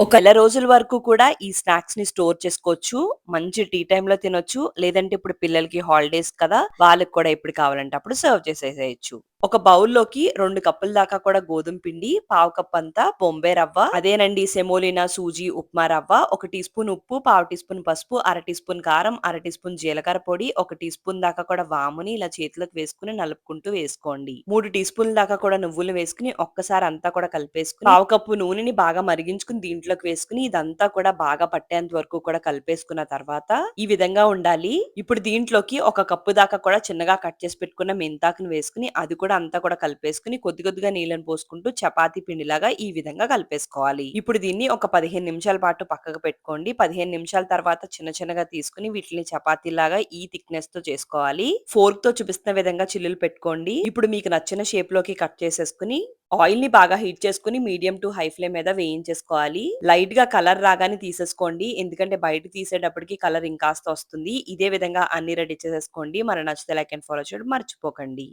ఒక నెల రోజుల వరకు కూడా ఈ స్నాక్స్‌ని స్టోర్ చేసుకోవచ్చు. మంచి టీ టైమ్‌లో తినొచ్చు. లేదంటే ఇప్పుడు పిల్లలకి హాలిడేస్ కదా! వాళ్ళకి కూడా ఎప్పుడు కావాలంటే అప్పుడు సర్వ్ చేసేసేయొచ్చు. ఒక బౌల్‌లోకి 2 కప్పుల దాకా కూడా గోధుమ పిండి, పావు కప్ అంతా బొంబాయి రవ్వ, అదేనండి సెమోలినా, సూజీ, ఉప్మా రవ్వ, ఒక టీ స్పూన్ ఉప్పు, పావు టీ స్పూన్ పసుపు, అర టీ స్పూన్ కారం, అర టీ స్పూన్ జీలకర్ర పొడి, ఒక టీ స్పూన్ దాకా కూడా వాముని ఇలా చేతిలోకి వేసుకొని నలుపుకుంటూ వేసుకోండి. 3 టీ స్పూన్ల దాకా కూడా నువ్వులు వేసుకొని ఒక్కసారి అంతా కూడా కలిపేసుకొని, పావు కప్పు నూనెని బాగా మరిగించుకొని దీంట్లోకి వేసుకొని ఇదంతా కూడా బాగా పట్టేంత వరకు కూడా కలిపేసుకున్న తర్వాత ఈ విధంగా ఉండాలి. ఇప్పుడు దీంట్లోకి ఒక కప్పు దాకా కూడా చిన్నగా కట్ చేసి పెట్టుకున్న మెంతాకుని వేసుకొని అది కూడా అంతా కూడా కలిపేసుకొని కొద్ది కొద్దిగా నీళ్ళని పోసుకుంటూ చపాతీ పిండిలాగా ఈ విధంగా కలిపేసుకోవాలి. ఇప్పుడు దీన్ని ఒక 15 నిమిషాల పాటు పక్కకు పెట్టుకోండి. 15 నిమిషాల తర్వాత చిన్న చిన్నగా తీసుకొని వీటిని చపాతీలాగా ఈ థిక్‌నెస్ తో చేసుకోవాలి. ఫోర్క్‌తో చూపిస్తున్న విధంగా చిల్లులు పెట్టుకోండి. ఇప్పుడు మీకు నచ్చిన షేప్ లోకి కట్ చేసేసుకొని ఆయిల్‌ని బాగా హీట్ చేసుకొని మీడియం టు హై ఫ్లేమ్ మీద వేయించేసుకోవాలి. లైట్‌గా కలర్ రాగానే తీసేసుకోండి. ఎందుకంటే బయట తీసేటప్పటికి కలర్ ఇంకాస్త వస్తుంది. ఇదే విధంగా అన్ని రెడీ చేసేసుకోండి. మరి నచ్చితే లైక్ అండ్ ఫాలో చేయడం మర్చిపోకండి.